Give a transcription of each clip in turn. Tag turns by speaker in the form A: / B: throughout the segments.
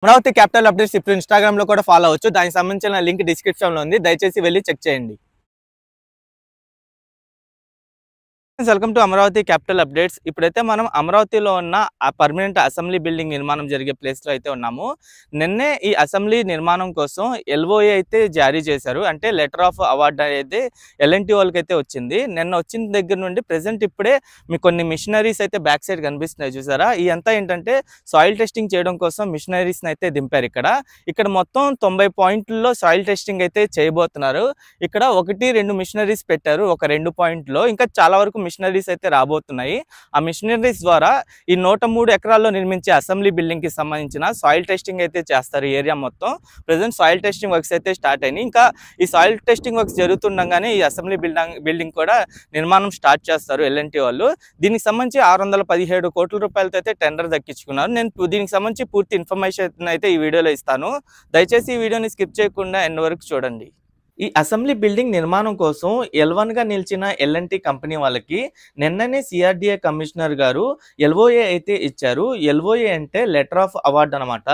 A: Amaravati capital updates ఇప్పుడు Instagram లో కూడా ఫాలో అవ్వచ్చు. దానికి సంబంధించిన లింక్ డిస్క్రిప్షన్ లో ఉంది. దయచేసి వెళ్ళి చెక్ చేయండి. Welcome to Amaravati capital updates. ఇప్పుడైతే మనం అమరావతిలో ఉన్న ఆ పర్మనెంట్ అసెంబ్లీ బిల్డింగ్ నిర్మాణం జరిగే ప్లేస్ లో అయితే ఉన్నాము. నిన్నే ఈ అసెంబ్లీ నిర్మాణం కోసం ఎల్ఓఏ అయితే జారీ చేశారు. అంటే లెటర్ ఆఫ్ అవార్డ్ అయితే ఎల్ఎన్టీ వాళ్ళకి అయితే వచ్చింది. నిన్న వచ్చిన దగ్గర నుండి ప్రెసెంట్ ఇప్పుడే మీకు కొన్ని మిషనరీస్ అయితే బ్యాక్ సైడ్ కనిపిస్తున్నాయి చూసారా. ఈ అంతా ఏంటంటే సాయిల్ టెస్టింగ్ చేయడం కోసం మిషనరీస్ అయితే దింపారు. ఇక్కడ మొత్తం 90 పాయింట్లలో సాయిల్ టెస్టింగ్ అయితే చేయబోతున్నారు. ఇక్కడ 1-2 మిషనరీస్ పెట్టారు ఒక 2 పాయింట్లో. ఇంకా చాలా వరకు మిషనరీస్ అయితే రాబోతున్నాయి. ఆ మిషనరీస్ ద్వారా ఈ 103 ఎకరాల్లో నిర్మించే అసెంబ్లీ బిల్డింగ్ కి సంబంధించిన సాయిల్ టెస్టింగ్ అయితే చేస్తారు. ఏరియా మొత్తం ప్రెసెంట్ సాయిల్ టెస్టింగ్ వర్క్స్ అయితే స్టార్ట్ అయినాయి. ఇంకా ఈ సాయిల్ టెస్టింగ్ వర్క్స్ జరుగుతుండగానే ఈ అసెంబ్లీ బిల్డింగ్ కూడా నిర్మాణం స్టార్ట్ చేస్తారు ఎల్ఎన్టీ వాళ్ళు. దీనికి సంబంధించి 617 కోట్ల రూపాయలతో అయితే టెండర్ దక్కించుకున్నారు. నేను దీనికి సంబంధించి పూర్తి ఇన్ఫర్మేషన్ అయితే ఈ వీడియోలో ఇస్తాను. దయచేసి ఈ వీడియోని స్కిప్ చేయకుండా ఎండ్ వరకు చూడండి. ఈ అసెంబ్లీ బిల్డింగ్ నిర్మాణం కోసం L1 గా నిలిచిన ఎల్ఎన్టీ కంపెనీ వాళ్ళకి నిన్ననే సిఆర్డిఏ కమిషనర్ గారు ఎల్ఓఏ అయితే ఇచ్చారు. ఎల్ఓఏ అంటే లెటర్ ఆఫ్ అవార్డ్ అనమాట.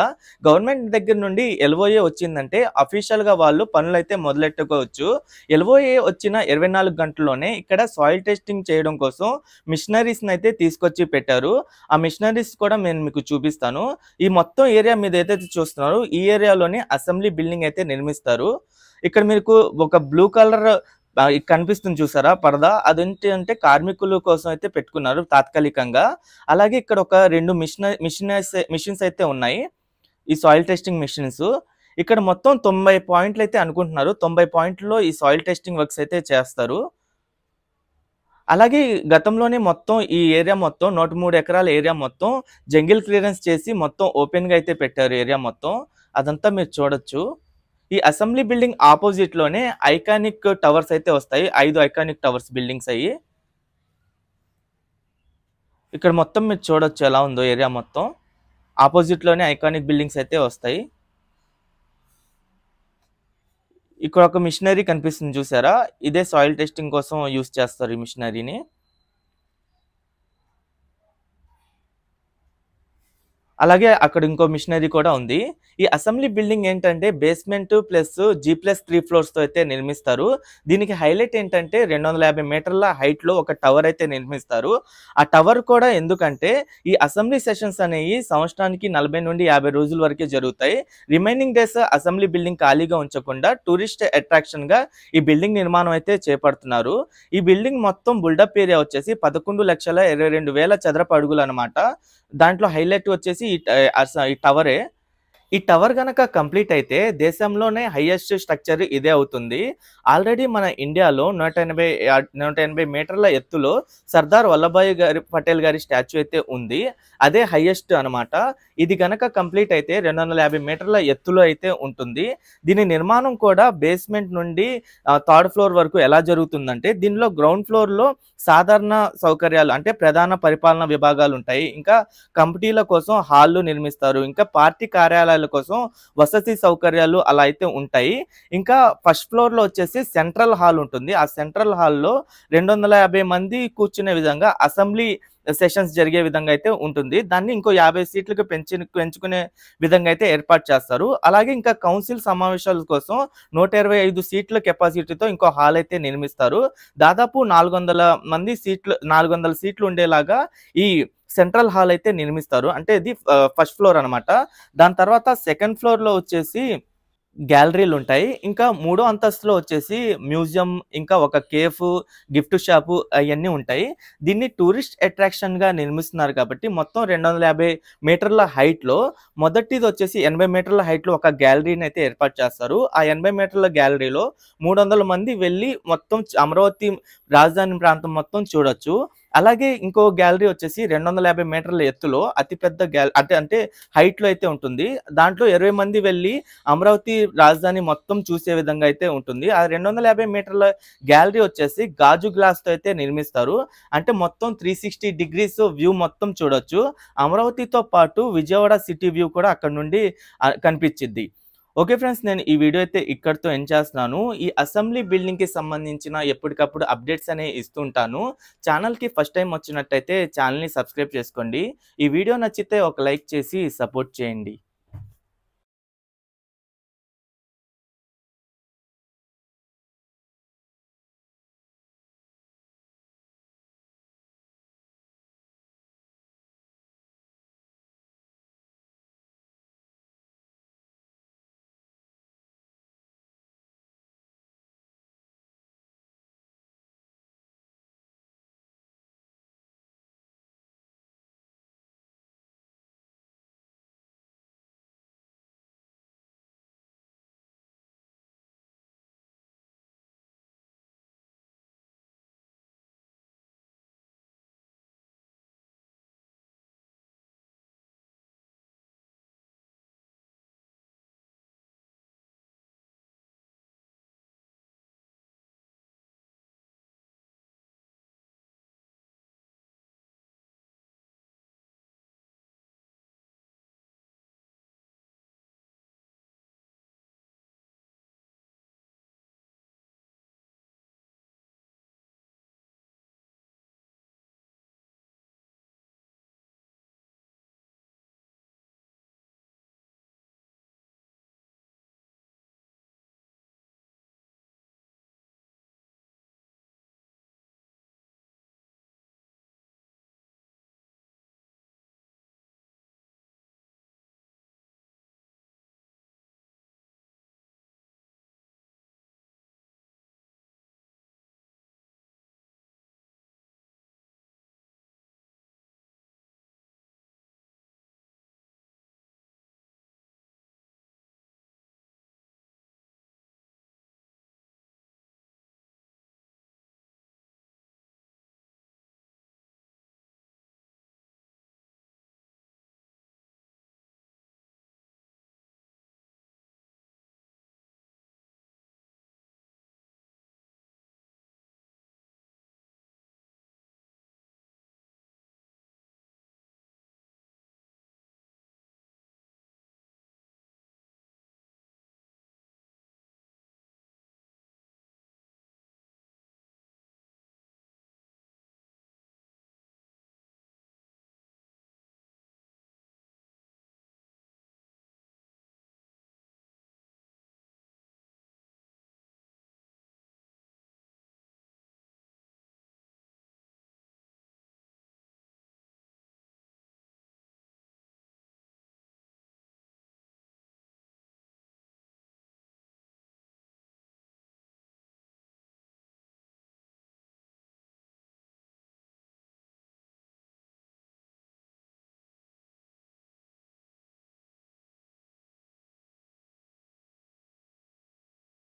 A: గవర్నమెంట్ దగ్గర నుండి ఎల్ఓఏ వచ్చిందంటే అఫీషియల్ గా వాళ్ళు పనులు అయితే మొదలెట్టుకోవచ్చు. ఎల్ఓఏ వచ్చిన 24 గంటల్లోనే ఇక్కడ సాయిల్ టెస్టింగ్ చేయడం కోసం మిషనరీస్ అయితే తీసుకొచ్చి పెట్టారు. ఆ మిషనరీస్ కూడా నేను మీకు చూపిస్తాను. ఈ మొత్తం ఏరియా మీద ఏదైతే చూస్తున్నారో ఈ ఏరియాలోనే అసెంబ్లీ బిల్డింగ్ అయితే నిర్మిస్తారు. ఇక్కడ మీకు ఒక బ్లూ కలర్ కనిపిస్తుంది చూసారా పరదా, అదేంటి అంటే కార్మికుల కోసం అయితే పెట్టుకున్నారు తాత్కాలికంగా. అలాగే ఇక్కడ ఒక 2 మిషన్స్ అయితే ఉన్నాయి, ఈ సాయిల్ టెస్టింగ్ మిషన్స్. ఇక్కడ మొత్తం 90 పాయింట్లు అయితే అనుకుంటున్నారు. 90 పాయింట్లలో ఈ సాయిల్ టెస్టింగ్ వర్క్స్ అయితే చేస్తారు. అలాగే గతంలోనే మొత్తం ఈ ఏరియా మొత్తం 103 ఎకరాల ఏరియా మొత్తం జంగిల్ క్లియరెన్స్ చేసి మొత్తం ఓపెన్ గా అయితే పెట్టారు ఏరియా మొత్తం. అదంతా మీరు చూడొచ్చు. ఈ అసెంబ్లీ బిల్డింగ్ ఆపోజిట్ లోనే ఐకానిక్ టవర్స్ అయితే వస్తాయి. 5 ఐకానిక్ టవర్స్ బిల్డింగ్స్ అయ్యి ఇక్కడ మొత్తం మీరు చూడొచ్చు ఎలా ఉందో ఏరియా మొత్తం. ఆపోజిట్ లోనే ఐకానిక్ బిల్డింగ్స్ అయితే వస్తాయి. ఇక్కడ ఒక మిషనరీ కనిపిస్తుంది చూసారా, ఇదే సాయిల్ టెస్టింగ్ కోసం యూస్ చేస్తారు ఈ మిషనరీని. అలాగే అక్కడ ఇంకో మిషనరీ కూడా ఉంది. ఈ అసెంబ్లీ బిల్డింగ్ ఏంటంటే బేస్మెంట్ ప్లస్ G+3 ఫ్లోర్స్ తో అయితే నిర్మిస్తారు. దీనికి హైలైట్ ఏంటంటే 250 మీటర్ల హైట్ లో ఒక టవర్ అయితే నిర్మిస్తారు. ఆ టవర్ కూడా ఎందుకంటే ఈ అసెంబ్లీ సెషన్స్ అనేవి సంవత్సరానికి 40 నుండి 50 రోజుల వరకే జరుగుతాయి. రిమైనింగ్ డేస్ అసెంబ్లీ బిల్డింగ్ ఖాళీగా ఉంచకుండా టూరిస్ట్ అట్రాక్షన్ గా ఈ బిల్డింగ్ నిర్మాణం అయితే చేపడుతున్నారు. ఈ బిల్డింగ్ మొత్తం బుల్డప్ ఏరియా వచ్చేసి 11,22,000 చదరపు అడుగులు అనమాట. దాంట్లో హైలైట్ వచ్చేసి ఈ టవరే. ఈ టవర్ గనక కంప్లీట్ అయితే దేశంలోనే హైయెస్ట్ స్ట్రక్చర్ ఇదే అవుతుంది. ఆల్రెడీ మన ఇండియాలో 180 మీటర్ల ఎత్తులో సర్దార్ వల్లభాయ్ పటేల్ గారి స్టాచ్యూ అయితే ఉంది. అదే హైయెస్ట్ అనమాట. ఇది గనక కంప్లీట్ అయితే 250 మీటర్ల ఎత్తులో అయితే ఉంటుంది. దీని నిర్మాణం కూడా బేస్మెంట్ నుండి 3rd ఫ్లోర్ వరకు ఎలా జరుగుతుందంటే దీనిలో గ్రౌండ్ ఫ్లోర్ లో సాధారణ సౌకర్యాలు అంటే ప్రధాన పరిపాలన విభాగాలు ఉంటాయి. ఇంకా కంపెనీల కోసం హాల్లు నిర్మిస్తారు. ఇంకా పార్టీ కార్యాలయాల కోసం వసతి సౌకర్యాలు అలా అయితే ఉంటాయి. ఇంకా ఫస్ట్ ఫ్లోర్ లో వచ్చేసి సెంట్రల్ హాల్ ఉంటుంది. ఆ సెంట్రల్ హాల్లో 250 మంది కూర్చునే విధంగా అసెంబ్లీ సెషన్స్ జరిగే విధంగా అయితే ఉంటుంది. దాన్ని ఇంకో 50 సీట్లకు పెంచుకునే విధంగా అయితే ఏర్పాటు చేస్తారు. అలాగే ఇంకా కౌన్సిల్ సమావేశాల కోసం 125 సీట్ల కెపాసిటీతో ఇంకో హాల్ అయితే నిర్మిస్తారు. దాదాపు 400 సీట్లు ఉండేలాగా ఈ సెంట్రల్ హాల్ అయితే నిర్మిస్తారు. అంటే ఇది ఫస్ట్ ఫ్లోర్ అనమాట. దాని తర్వాత సెకండ్ ఫ్లోర్ లో వచ్చేసి గ్యాలరీలు ఉంటాయి. ఇంకా 3వ అంతస్తులో వచ్చేసి మ్యూజియం, ఇంకా ఒక కేఫ్, గిఫ్ట్ షాపు అవన్నీ ఉంటాయి. దీన్ని టూరిస్ట్ అట్రాక్షన్ గా నిర్మిస్తున్నారు కాబట్టి మొత్తం 250 మీటర్ల హైట్ లో మొదటిది వచ్చేసి 80 మీటర్ల హైట్ లో ఒక గ్యాలరీని అయితే ఏర్పాటు చేస్తారు. ఆ 80 మీటర్ల గ్యాలరీలో 300 మంది వెళ్ళి మొత్తం అమరావతి రాజధాని ప్రాంతం మొత్తం చూడొచ్చు. అలాగే ఇంకో గ్యాలరీ వచ్చేసి 250 మీటర్ల ఎత్తులో అతిపెద్ద అంటే హైట్ లో అయితే ఉంటుంది. దాంట్లో 20 మంది వెళ్ళి అమరావతి రాజధాని మొత్తం చూసే విధంగా అయితే ఉంటుంది. ఆ 250 మీటర్ల గ్యాలరీ వచ్చేసి గాజు గ్లాస్ తో అయితే నిర్మిస్తారు. అంటే మొత్తం 360 డిగ్రీస్ వ్యూ మొత్తం చూడొచ్చు. అమరావతితో పాటు విజయవాడ సిటీ వ్యూ కూడా అక్కడ నుండి కనిపించిద్ది. ఓకే ఫ్రెండ్స్, నేను ఈ వీడియో అయితే ఇక్కడితో ఎండ్ చేస్తున్నాను. ఈ అసెంబ్లీ బిల్డింగ్ కి సంబంధించిన ఎప్పటికప్పుడు అప్డేట్స్ అనేవి ఇస్తుంటాను. ఛానల్ కి ఫస్ట్ టైం వచ్చినట్టయితే ఛానల్ ని సబ్స్క్రైబ్ చేసుకోండి. ఈ వీడియో నచ్చితే ఒక లైక్ చేసి సపోర్ట్ చేయండి.